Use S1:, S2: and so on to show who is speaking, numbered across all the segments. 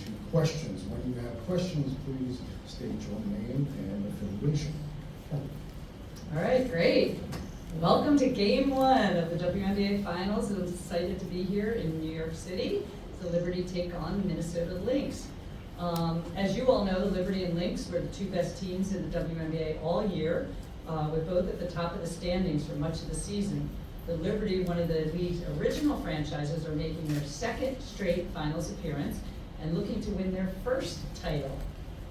S1: to questions. When you have questions, please state your name and affiliation.
S2: All right, great. Welcome to Game 1 of the WNBA Finals. I'm excited to be here in New York City. The Liberty take on Minnesota Lynx. As you all know, the Liberty and Lynx were the two best teams in the WNBA all year, with both at the top of the standings for much of the season. The Liberty, one of the league's original franchises, are making their second straight finals appearance and looking to win their first title,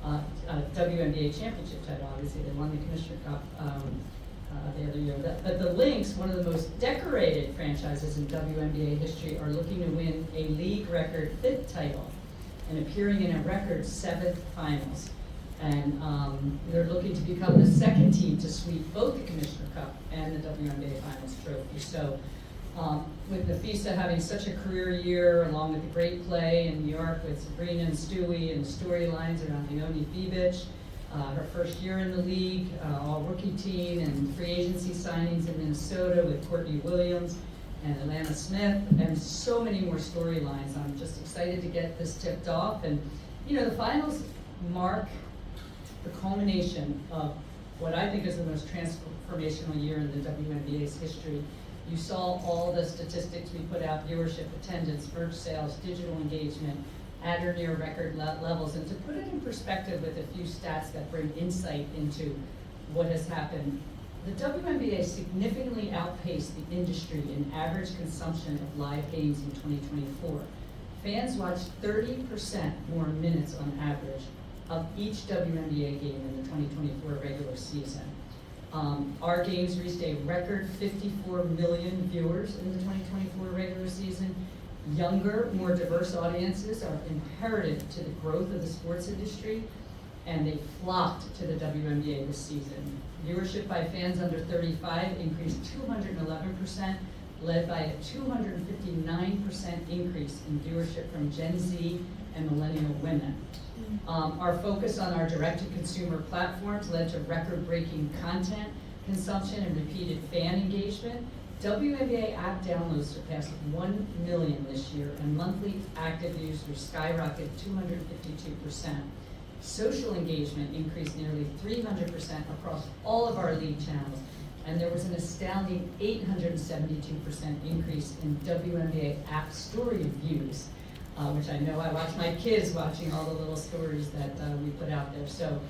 S2: WNBA championship title. Obviously, they won the Commissioner Cup the other year. But the Lynx, one of the most decorated franchises in WNBA history, are looking to win a league record 5th title and appearing in a record 7th finals. And they're looking to become the second team to sweep both the Commissioner Cup and the WNBA Finals trophy. So with Nafisa having such a career year, along with the great play in New York with Sabrina and Stewie and storylines around Leonie Bibich, her first year in the league, all rookie team and free agency signings in Minnesota with Courtney Williams and Atlanta Smith, and so many more storylines. I'm just excited to get this tipped off. And you know, the finals mark the culmination of what I think is the most transformational year in the WNBA's history. You saw all the statistics we put out: viewership, attendance, merch sales, digital engagement, at or near record levels. And to put it in perspective with a few stats that bring insight into what has happened, the WNBA significantly outpaced the industry in average consumption of live games in 2024. Fans watched 30% more minutes on average of each WNBA game in the 2024 regular season. Our games reached a record 54 million viewers in the 2024 regular season. Younger, more diverse audiences are imperative to the growth of the sports industry, and they flocked to the WNBA this season. Viewership by fans under 35 increased 211%, led by a 259% increase in viewership from Gen Z and millennial women. Our focus on our direct-to-consumer platforms led to record-breaking content consumption and repeated fan engagement. WNBA app downloads surpassed 1 million this year, and monthly active users skyrocketed 252%. Social engagement increased nearly 300% across all of our league channels, and there was an astounding 872% increase in WNBA app story views, which I know I watch my kids watching all the little stories that we put out there. So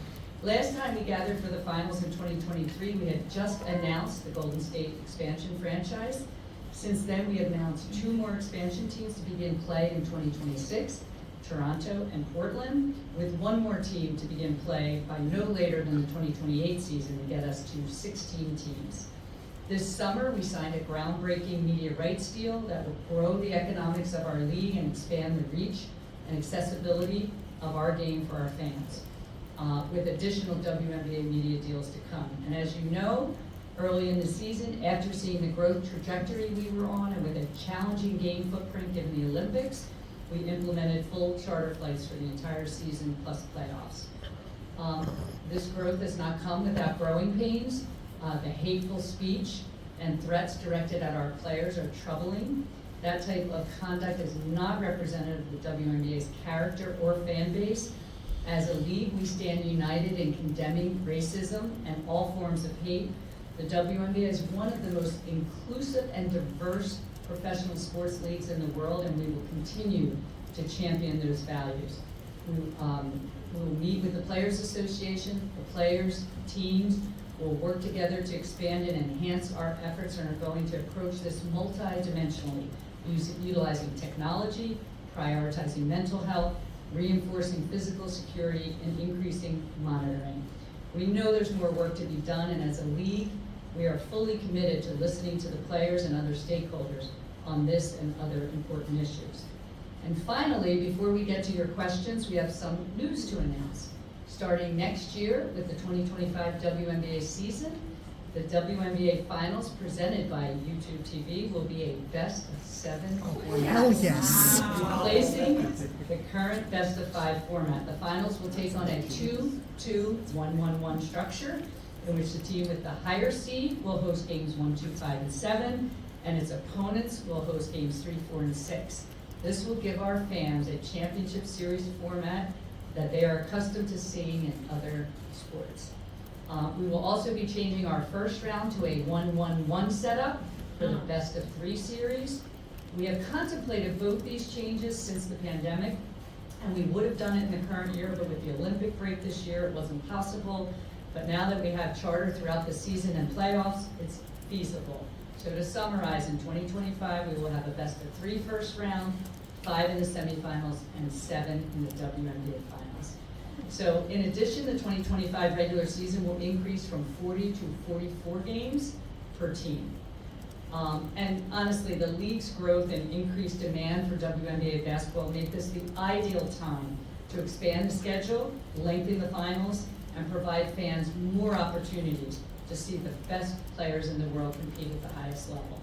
S2: last time we gathered for the finals in 2023, we had just announced the Golden State expansion franchise. Since then, we have announced 2 more expansion teams to begin play in 2026, Toronto and Portland, with 1 more team to begin play by no later than the 2028 season to get us to 16 teams. This summer, we signed a groundbreaking media rights deal that will grow the economics of our league and expand the reach and accessibility of our game for our fans, with additional WNBA media deals to come. And as you know, early in the season, after seeing the growth trajectory we were on and with a challenging game footprint given the Olympics, we implemented full charter flights for the entire season plus playoffs. This growth has not come without growing pains. The hateful speech and threats directed at our players are troubling. That type of conduct is not representative of the WNBA's character or fan base. As a league, we stand united in condemning racism and all forms of hate. The WNBA is one of the most inclusive and diverse professional sports leagues in the world, and we will continue to champion those values. We will meet with the Players Association, the players, teams. We'll work together to expand and enhance our efforts and are going to approach this multi-dimensionally, utilizing technology, prioritizing mental health, reinforcing physical security, and increasing monitoring. We know there's more work to be done, and as a league, we are fully committed to listening to the players and other stakeholders on this and other important issues. And finally, before we get to your questions, we have some news to announce. Starting next year with the 2025 WNBA season, the WNBA Finals presented by YouTube TV will be a best-of-7 format.
S3: Hell yes.
S2: Replacing the current best-of-5 format. The Finals will take on a 2-2-1-1-1 structure, in which the team with the higher seed will host games 1, 2, 5, and 7, and its opponents will host games 3, 4, and 6. This will give our fans a championship series format that they are accustomed to seeing in other sports. We will also be changing our first round to a 1-1-1 setup for the best of 3 series. We have contemplated both these changes since the pandemic, and we would have done it in the current year, but with the Olympic break this year, it wasn't possible. But now that we have charter throughout the season and playoffs, it's feasible. So to summarize, in 2025, we will have a best of 3 first round, 5 in the semifinals, and 7 in the WNBA finals. So in addition, the 2025 regular season will increase from 40 to 44 games per team. And honestly, the league's growth and increased demand for WNBA basketball make this the ideal time to expand the schedule, lengthen the finals, and provide fans more opportunities to see the best players in the world compete at the highest level.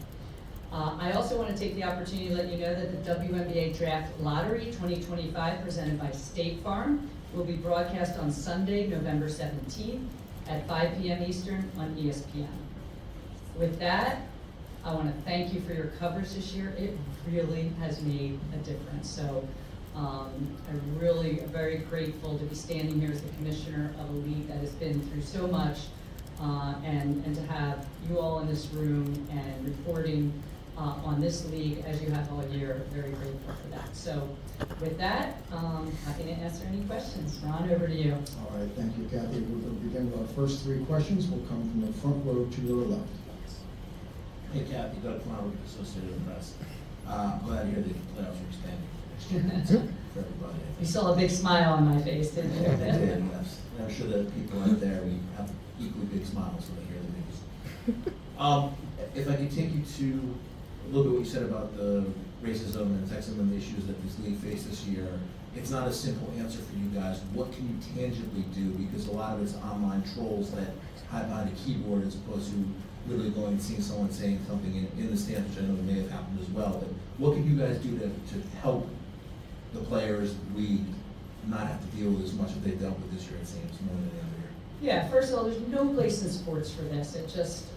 S2: I also want to take the opportunity to let you know that the WNBA Draft Lottery 2025, presented by State Farm, will be broadcast on Sunday, November 17th at 5 p.m. Eastern on ESPN. With that, I want to thank you for your coverage this year. It really has made a difference. So I'm really very grateful to be standing here as the commissioner of a league that has been through so much, and to have you all in this room and reporting on this league as you have all year. Very grateful for that. So with that, happy to answer any questions. Ron, over to you.
S1: All right, thank you, Cathy. We'll begin with our first 3 questions. Will come from the front row to your left.
S3: Hey Cathy, Doug Flower, Associated Press. Glad to hear the playoffs are expanding for everybody.
S2: You saw a big smile on my face, didn't you?
S3: I did, yes. And I'm sure that people out there have equally big smiles when they hear the news. If I could take you to a little bit what you said about the racism and sexism and the issues that this league faced this year. It's not a simple answer for you guys. What can you tangibly do? Because a lot of it's online trolls that hide behind a keyboard as opposed to literally going and seeing someone saying something in the stands, which I know may have happened as well. But what can you guys do to help the players, we not have to deal with as much as they've dealt with this year, it seems, more than the other year?
S2: Yeah, first of all, there's no place in sports for this. It just,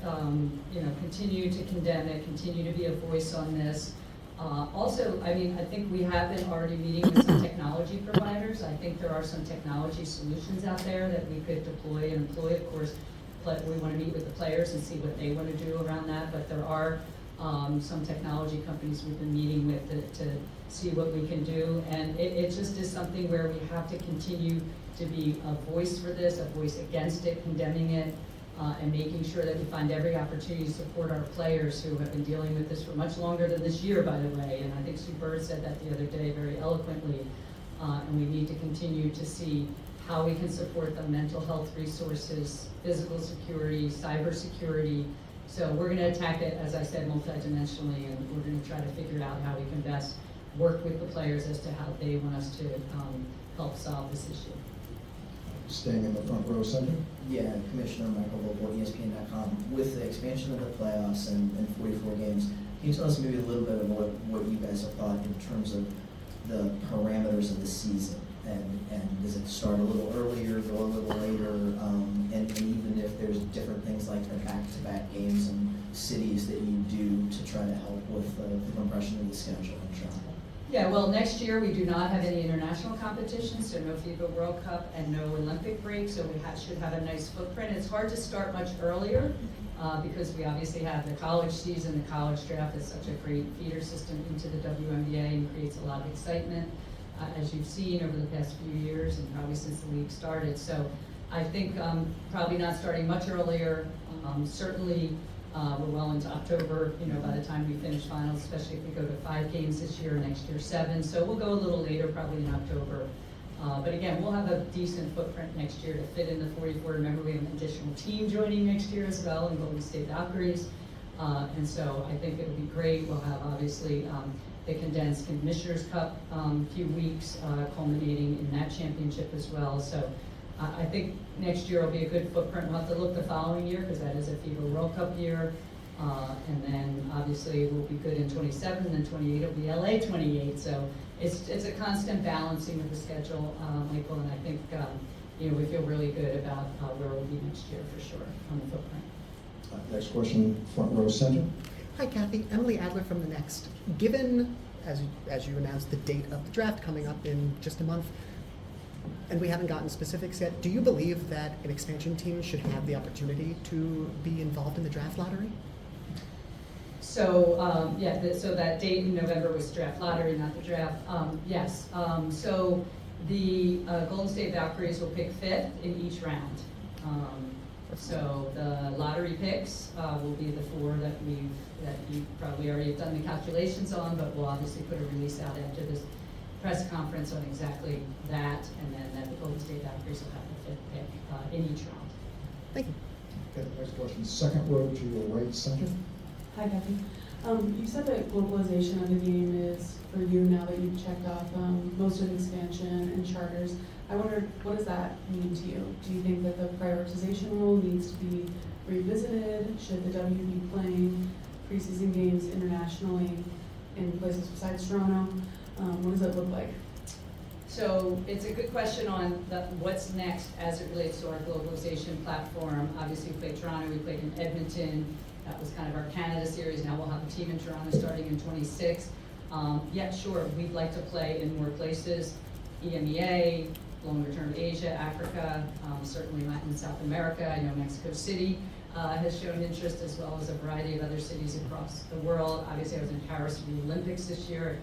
S2: continue to condemn it, continue to be a voice on this. Also, I mean, I think we have been already meeting with some technology providers. I think there are some technology solutions out there that we could deploy and employ. Of course, we want to meet with the players and see what they want to do around that, but there are some technology companies we've been meeting with to see what we can do, and it just is something where we have to continue to be a voice for this, a voice against it, condemning it, and making sure that we find every opportunity to support our players who have been dealing with this for much longer than this year, by the way, and I think Sue Bird said that the other day very eloquently, and we need to continue to see how we can support the mental health resources, physical security, cyber security. So we're going to attack it, as I said, multidimensionally, and we're going to try to figure out how we can best work with the players as to how they want us to help solve this issue.
S1: Staying in the front row center.
S4: Yeah, Commissioner Michael Lobo, ESPN.com. With the expansion of the playoffs and 44 games, can you tell us maybe a little bit of what you guys have thought in terms of the parameters of the season? And does it start a little earlier, go a little later? And even if there's different things like the back-to-back games and cities that you do to try to help with the compression of the schedule and travel?
S2: Yeah, well, next year we do not have any international competitions, so no FIBA World Cup and no Olympic break, so we should have a nice footprint. It's hard to start much earlier because we obviously have the college season. The college draft is such a great feeder system into the WNBA and creates a lot of excitement, as you've seen over the past few years and probably since the league started. So I think probably not starting much earlier. Certainly we're well into October, by the time we finish finals, especially if we go to 5 games this year, next year 7. So we'll go a little later, probably in October. But again, we'll have a decent footprint next year to fit in the 44. Remember, we have an additional team joining next year as well in Golden State Valkyries. And so I think it'll be great. We'll have obviously the condensed Commissioner's Cup few weeks culminating in that championship as well. So I think next year will be a good footprint. We'll have to look the following year because that is a FIBA World Cup year. And then obviously it will be good in 27, and then 28 will be LA 28. So it's a constant balancing of the schedule, Michael, and I think we feel really good about where we'll be next year for sure on the footprint.
S1: Next question, front row center.
S5: Hi, Cathy. Emily Adler from The Next. Given as you announced the date of the draft coming up in just a month, and we haven't gotten specifics yet, do you believe that an expansion team should have the opportunity to be involved in the draft lottery?
S2: So, so that date in November was draft lottery, not the draft. Yes, so the Golden State Valkyries will pick 5th in each round. So the lottery picks will be the 4 that you probably already have done the calculations on, but we'll obviously put a release out after this press conference on exactly that, and then the Golden State Valkyries will have the 5th pick in each round.
S5: Thank you.
S1: Okay, the next question, second row to your right center.
S6: Hi, Cathy. You said that globalization of the game is for you now that you've checked off most of the expansion and charters. I wondered, what does that mean to you? Do you think that the prioritization rule needs to be revisited? Should the W be playing preseason games internationally in places besides Toronto? What does that look like?
S2: So it's a good question on what's next as it relates to our globalization platform. Obviously, we played Toronto, we played in Edmonton. That was kind of our Canada series. Now we'll have a team in Toronto starting in 26. Yeah, sure, we'd like to play in more places, EMEA, longer term Asia, Africa, certainly Latin and South America. I know Mexico City has shown interest, as well as a variety of other cities across the world. Obviously, I was in Paris for the Olympics this year.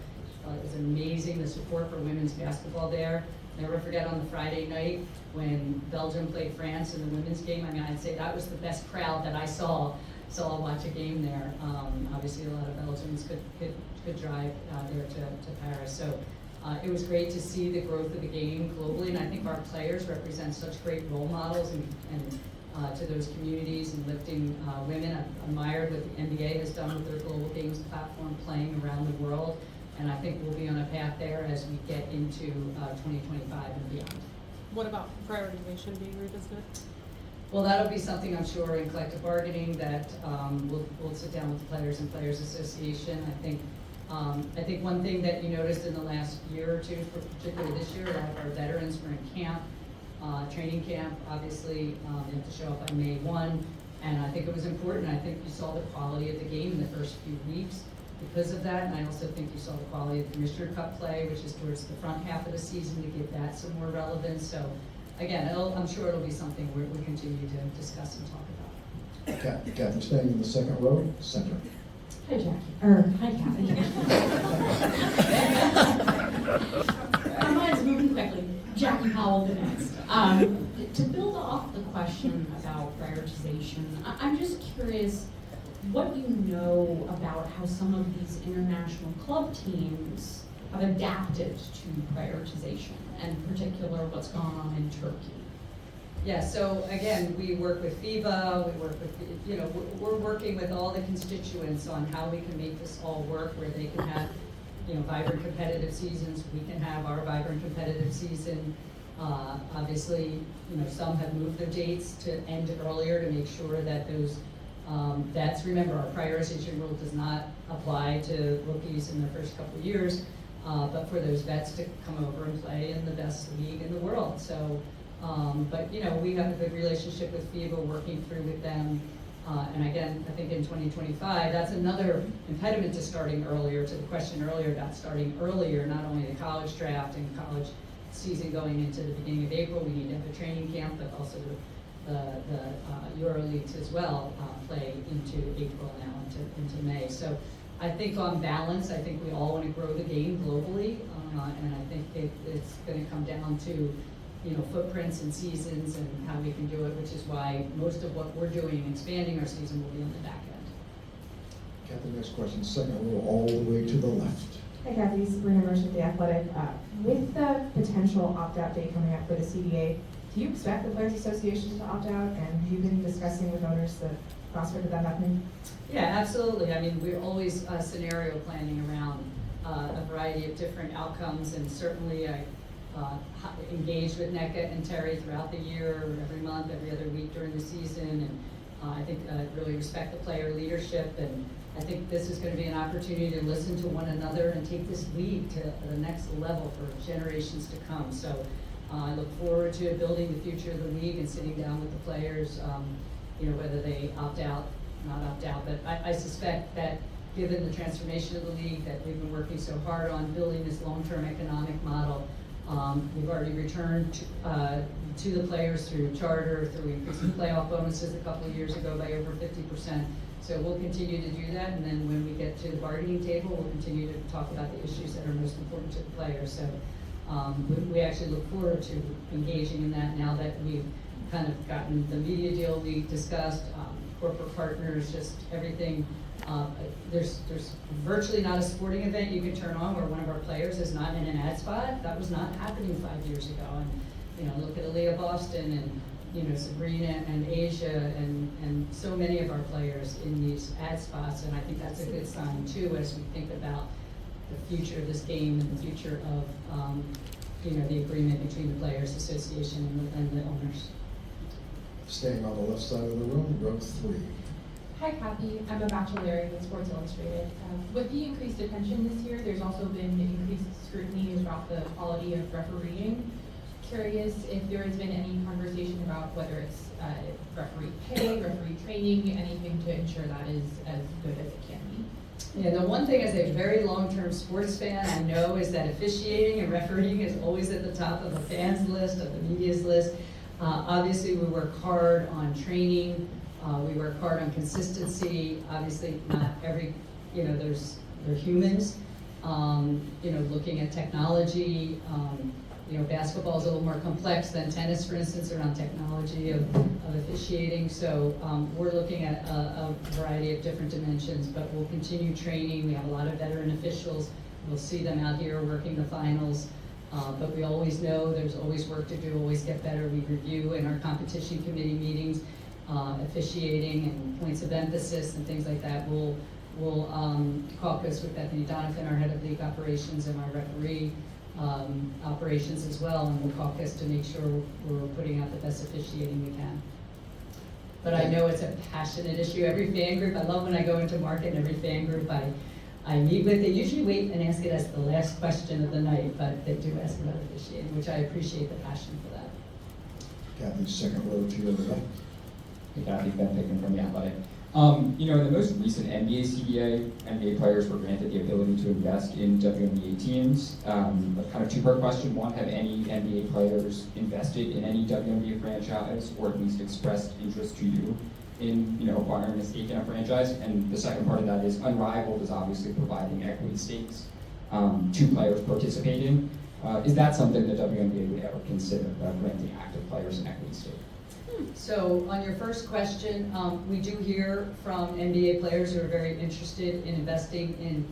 S2: It was amazing, the support for women's basketball there. Never forget on the Friday night when Belgium played France in the women's game. I mean, I'd say that was the best crowd that I saw watch a game there. Obviously, a lot of Belgians could drive there to Paris. So it was great to see the growth of the game globally, and I think our players represent such great role models and to those communities and lifting women. I've admired what the NBA has done with their global games platform, playing around the world, and I think we'll be on a path there as we get into 2025 and beyond.
S6: What about prioritization being revisited?
S2: Well, that'll be something, I'm sure, in collective bargaining that we'll sit down with the Players and Players Association. I think one thing that you noticed in the last year or two, particularly this year, a lot of our veterans were in camp, training camp. Obviously, they have to show up on May 1, and I think it was important. I think you saw the quality of the game in the first few weeks because of that, and I also think you saw the quality of the Commissioner Cup play, which is towards the front half of the season, to give that some more relevance. So, again, I'm sure it'll be something we continue to discuss and talk about.
S1: Cathy, staying in the second row, center.
S7: Hi, Jackie. Hi, Cathy. My mind's moving quickly. Jackie Powell, the next. To build off the question about prioritization, I'm just curious what you know about how some of these international club teams have adapted to prioritization, and in particular what's gone on in Turkey.
S2: Yeah, so again, we work with FIBA, we work with, we're working with all the constituents on how we can make this all work, where they can have, vibrant competitive seasons, we can have our vibrant competitive season. Obviously, some have moved their dates to end earlier to make sure that those vets, remember, our prioritization rule does not apply to rookies in the first couple of years, but for those vets to come over and play in the best league in the world. So, but we have a good relationship with FIBA, working through with them. And again, I think in 2025, that's another impediment to starting earlier, to the question earlier about starting earlier, not only the college draft and college season going into the beginning of April, we need to have a training camp, but also the Euro leagues as well play into April now, into May. So I think on balance, I think we all want to grow the game globally, and I think it's going to come down to footprints and seasons and how we can do it, which is why most of what we're doing, expanding our season, will be on the back end.
S1: Cathy, next question, second row, all the way to the left.
S8: Hi, Cathy. Sabrina Mersh with The Athletic. With the potential opt-out day coming up for the CBA, do you expect the Players Association to opt out? And have you been discussing with owners the prospect of that happening?
S2: Yeah, absolutely. I mean, we're always scenario planning around a variety of different outcomes, and certainly I engaged with NECA and Terry throughout the year, every month, every other week during the season, and I think really respect the player leadership, and I think this is going to be an opportunity to listen to one another and take this league to the next level for generations to come. So I look forward to building the future of the league and sitting down with the players, whether they opt out, not opt out, but I suspect that given the transformation of the league that we've been working so hard on, building this long-term economic model. We've already returned to the players through charter, through increasing playoff bonuses a couple of years ago by over 50%. So we'll continue to do that, and then when we get to the bargaining table, we'll continue to talk about the issues that are most important to the players. So we actually look forward to engaging in that now that we've kind of gotten the media deal we discussed, corporate partners, just everything. There's virtually not a sporting event you can turn on where one of our players is not in an ad spot. That was not happening 5 years ago. And look at Aaliyah Boston and Sabrina and Asia and so many of our players in these ad spots. And I think that's a good sign too as we think about the future of this game and the future of the agreement between the Players Association and the owners.
S1: Staying on the left side of the room, row 3.
S9: Hi, Cathy. I'm a bachelorette with Sports Illustrated. With the increased attention this year, there's also been increased scrutiny about the quality of refereeing. Curious if there has been any conversation about whether it's referee pay, referee training, anything to ensure that is as good as it can be.
S2: Yeah, the one thing as a very long-term sports fan I know is that officiating and refereeing is always at the top of the fans list, of the media's list. Obviously, we work hard on training. We work hard on consistency. Obviously, not every, they're humans. Looking at technology. Basketball is a little more complex than tennis, for instance, around technology of officiating. So we're looking at a variety of different dimensions, but we'll continue training. We have a lot of veteran officials. We'll see them out here working the finals. But we always know there's always work to do, always get better. We review in our competition committee meetings, officiating and points of emphasis and things like that. We'll caucus with Bethany Donovan, our head of league operations, and our referee operations as well, and we'll caucus to make sure we're putting out the best officiating we can. But I know it's a passionate issue. Every fan group, I love when I go into market, and every fan group I meet with, they usually wait and ask it as the last question of the night, but they do ask about officiating, which I appreciate the passion for that.
S1: Kathy's second row to your left.
S10: Hey, Cathy, Ben Pickman from The Athletic. In the most recent NBA CBA, NBA players were granted the ability to invest in WNBA teams. Kind of two-part question. One, have any NBA players invested in any WNBA franchise, or at least expressed interest to you in acquiring a stake in a franchise? And the second part of that is Unrivaled is obviously providing equity stakes to players participating. Is that something the WNBA would ever consider, granting active players an equity stake?
S2: So on your first question, we do hear from NBA players who are very interested in investing in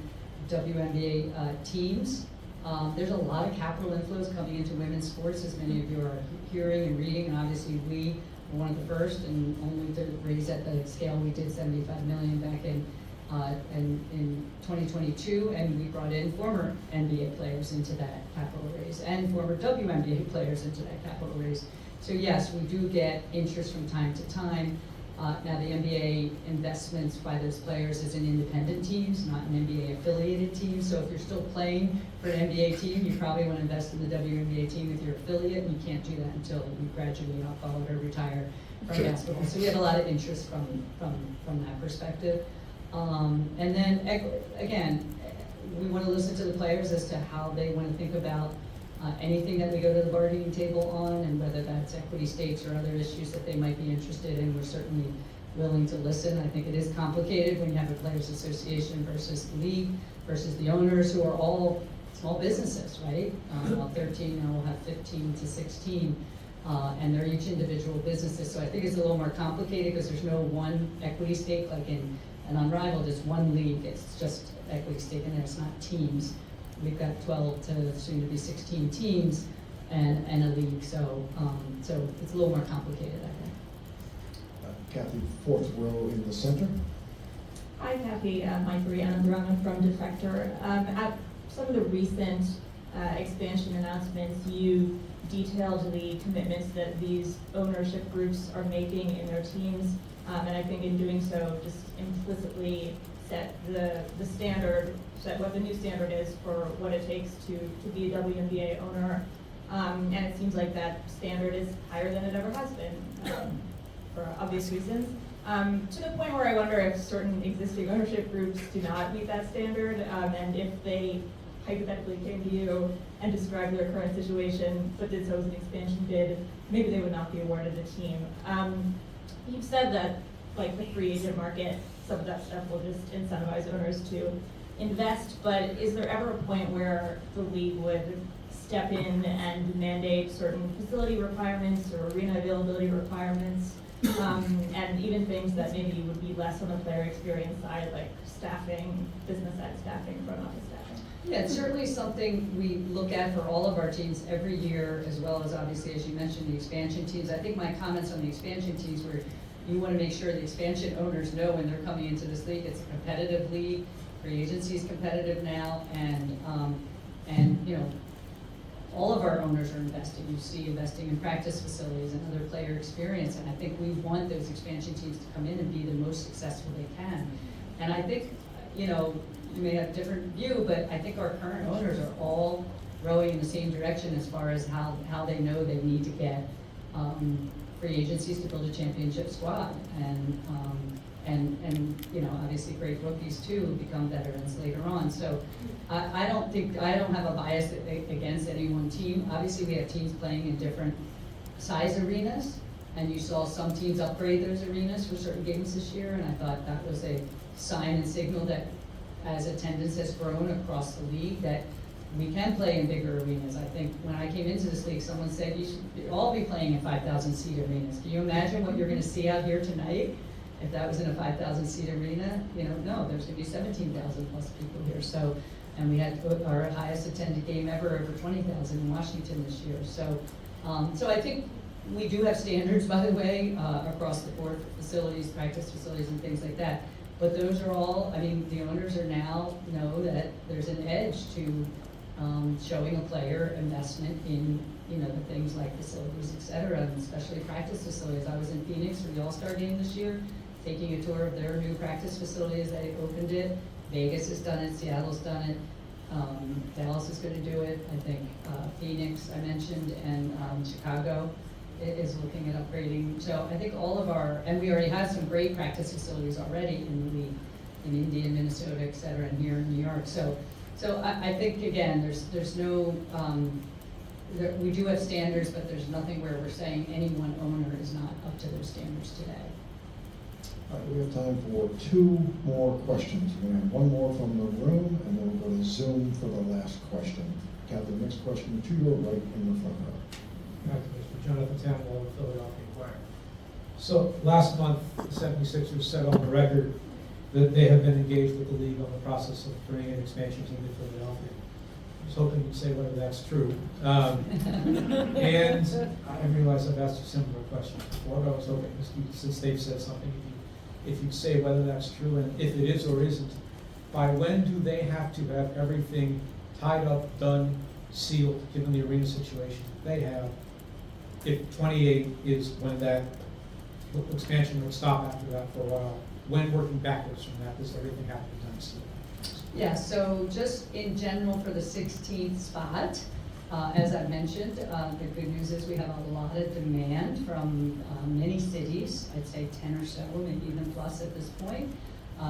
S2: WNBA teams. There's a lot of capital inflows coming into women's sports, as many of you are hearing and reading, and obviously we were one of the first, and only to raise at the scale we did, $75 million back in 2022, and we brought in former NBA players into that capital raise and former WNBA players into that capital raise. So yes, we do get interest from time to time. Now the NBA investments by those players is in independent teams, not in NBA affiliated teams. So if you're still playing for an NBA team, you probably want to invest in the WNBA team with your affiliate, and you can't do that until you graduate off college or retire from basketball. So we have a lot of interest from that perspective. And then again, we want to listen to the players as to how they want to think about anything that we go to the bargaining table on, and whether that's equity stakes or other issues that they might be interested in. We're certainly willing to listen. I think it is complicated when you have a players association versus the league versus the owners, who are all small businesses, right? Well, 13, now we'll have 15 to 16, and they're each individual businesses. So I think it's a little more complicated because there's no one equity stake like in an Unrivaled. It's one league. It's just equity stake in there. It's not teams. We've got 12 to soon to be 16 teams and a league, so so it's a little more complicated, I think.
S1: Kathy, fourth row in the center.
S8: Hi, Cathy. I'm Brianna Barona from Defector. At some of the recent expansion announcements, you detailed the commitments that these ownership groups are making in their teams, and I think in doing so, just implicitly set the standard, set what the new standard is for what it takes to be a WNBA owner. And it seems like that standard is higher than it ever has been, for obvious reasons. to the point where I wonder if certain existing ownership groups do not meet that standard, and if they hypothetically came to you and described their current situation, but did so as an expansion bid, maybe they would not be awarded a team. You've said that, like the free agent market, some of that stuff will just incentivize owners to invest, but is there ever a point where the league would step in and mandate certain facility requirements or arena availability requirements, and even things that maybe would be less on the player experience side, like staffing, business side staffing, front office staffing?
S2: Yeah, it's certainly something we look at for all of our teams every year, as well as obviously, as you mentioned, the expansion teams. I think my comments on the expansion teams were, you want to make sure the expansion owners know when they're coming into this league, it's a competitive league. Free agency is competitive now, and you know, all of our owners are investing. You see investing in practice facilities and other player experience, and I think we want those expansion teams to come in and be the most successful they can. And I think, you know, you may have a different view, but I think our current owners are all rowing in the same direction as far as how they know they need to get free agencies to build a championship squad, and you know, obviously great rookies too become veterans later on. So I don't have a bias against any one team. Obviously we have teams playing in different size arenas, and you saw some teams upgrade those arenas for certain games this year, and I thought that was a sign and signal that as attendance has grown across the league, that we can play in bigger arenas. I think when I came into this league, someone said you should all be playing in 5,000 seat arenas. Can you imagine what you're going to see out here tonight? If that was in a 5,000 seat arena, you know, no, there's going to be 17,000 plus people here. So, and we had our highest attended game ever, over 20,000 in Washington this year. So, so I think we do have standards, by the way, across the board for facilities, practice facilities, and things like that. But those are all, I mean, the owners are now know that there's an edge to showing a player investment in, you know, the things like facilities, et cetera, and especially practice facilities. I was in Phoenix for the All-Star game this year, taking a tour of their new practice facility as they opened it. Vegas has done it, Seattle's done it, Dallas is going to do it. I think Phoenix, I mentioned, and Chicago is looking at upgrading. So I think all of our, and we already have some great practice facilities already in the league, in India, Minnesota, et cetera, and here in New York. So I think, again, there's no, we do have standards, but there's nothing where we're saying any one owner is not up to those standards today.
S1: All right, we have time for 2 more questions. We're going to have 1 more from the room, and then we'll go to Zoom for the last question. Cathy, the next question to your right in the front row.
S11: Mr. Jonathan Tamble of Philadelphia Inquirer. So last month, the 76ers said on the record that they have been engaged with the league on the process of bringing an expansion team to Philadelphia. I was hoping you'd say whether that's true. And I realize I've asked a similar question before, but I was hoping, since they've said something, if you'd say whether that's true, and if it is or isn't, by when do they have to have everything tied up, done, sealed, given the arena situation they have? If 28 is when that expansion would stop after that for a while, when working backwards from that, does everything have to be done sealed?
S2: Yeah, so just in general for the 16th spot, as I mentioned, the good news is we have a lot of demand from many cities, I'd say 10 or so, maybe even plus at this point,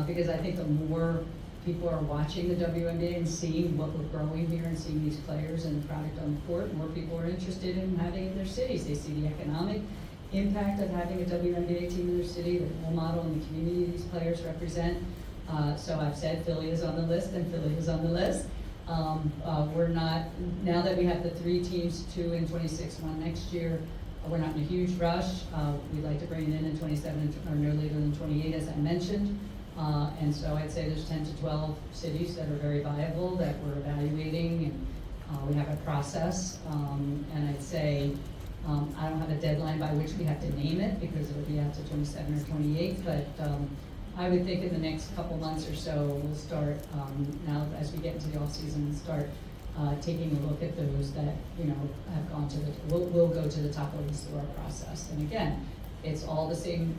S2: because I think the more people are watching the WNBA and seeing what we're growing here and seeing these players and the product on the court, more people are interested in having it in their cities. They see the economic impact of having a WNBA team in their city, the role model in the community these players represent. So I've said Philly is on the list, and Philly is on the list. We're not, now that we have the 3 teams, 2 in 26, 1 next year, we're not in a huge rush. We'd like to bring it in 27 or no later than 28, as I mentioned. And so I'd say there's 10 to 12 cities that are very viable that we're evaluating, and we have a process. And I'd say I don't have a deadline by which we have to name it because it'll be out to 27 or 28, but I would think in the next couple months or so, we'll start, now as we get into the off season, start taking a look at those that, you know, have gone to the, we'll go to the top of the list of our process. And again, it's all the same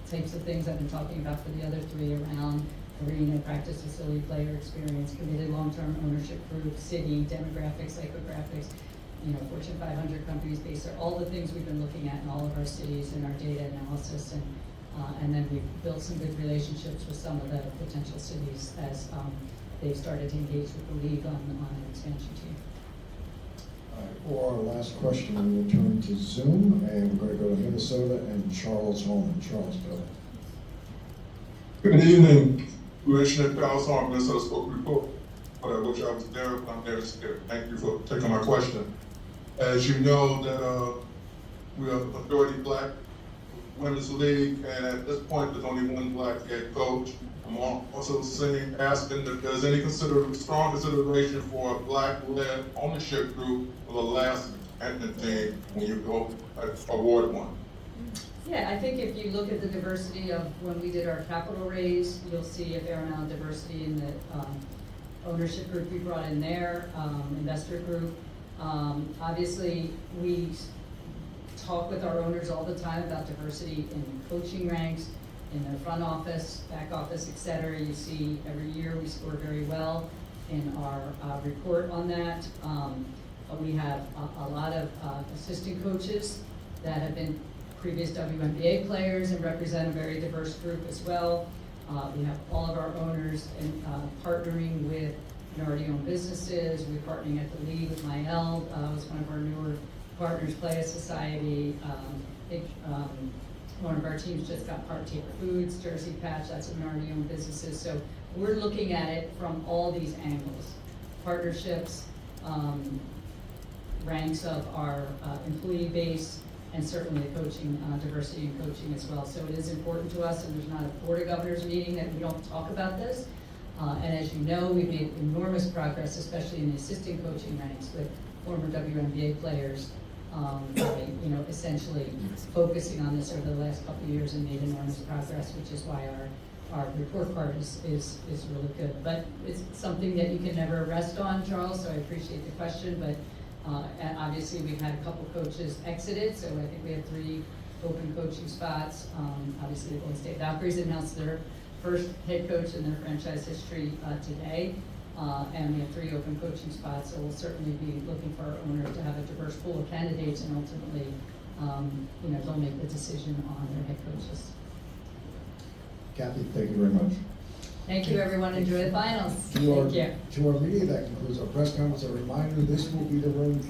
S2: types of things I've been talking about for the other 3 around arena, practice facility, player experience, committed long-term ownership group, city, demographics, psychographics, you know, Fortune 500 companies based on all the things we've been looking at in all of our cities and our data analysis. And And then we've built some good relationships with some of the potential cities as they've started to engage with the league on an expansion team.
S1: All right, for our last question, we will turn to Zoom, and we're going to go to Minnesota and Charles Holman. Charles, go ahead.
S12: Good evening, Commissioner Charles Holman, Minnesota Sport Report. I wish I was there, but I'm there still. Thank you for taking my question. As you know, that we are a majority black women's league, and at this point, there's only one black head coach. I'm also asking if there's any strong consideration for a black-led ownership group for the last expansion team when you go award one.
S2: Yeah, I think if you look at the diversity of when we did our capital raise, you'll see a fair amount of diversity in the ownership group we brought in there, investor group. Obviously, we talk with our owners all the time about diversity in coaching ranks, in their front office, back office, et cetera. You see every year we score very well in our report on that. We have a lot of assistant coaches that have been previous WNBA players and represent a very diverse group as well. We have all of our owners partnering with minority-owned businesses. We're partnering at the league with Myel, was one of our newer partners, Playa Society. One of our teams just got Part Taper Foods, Jersey Patch, that's a minority-owned businesses. So we're looking at it from all these angles. Partnerships, ranks of our employee base, and certainly coaching, diversity in coaching as well. So it is important to us, and there's not a Board of Governors meeting that we don't talk about this. And as you know, we've made enormous progress, especially in the assistant coaching ranks with former WNBA players, by, essentially focusing on this over the last couple of years and made enormous progress, which is why our report card is really good. But it's something that you can never rest on, Charles, so I appreciate the question, but and obviously, we've had a couple coaches exited, so I think we have 3 open coaching spots. Obviously, the Golden State Valkyries announced their first head coach in their franchise history today, and we have 3 open coaching spots. So we'll certainly be looking for our owners to have a diverse pool of candidates, and ultimately, they'll make the decision on their head coaches.
S1: Kathy, thank you very much.
S2: Thank you, everyone. Enjoy the finals.
S1: To our
S2: Thank you.
S1: media, that concludes our press conference. A reminder, this will be the room for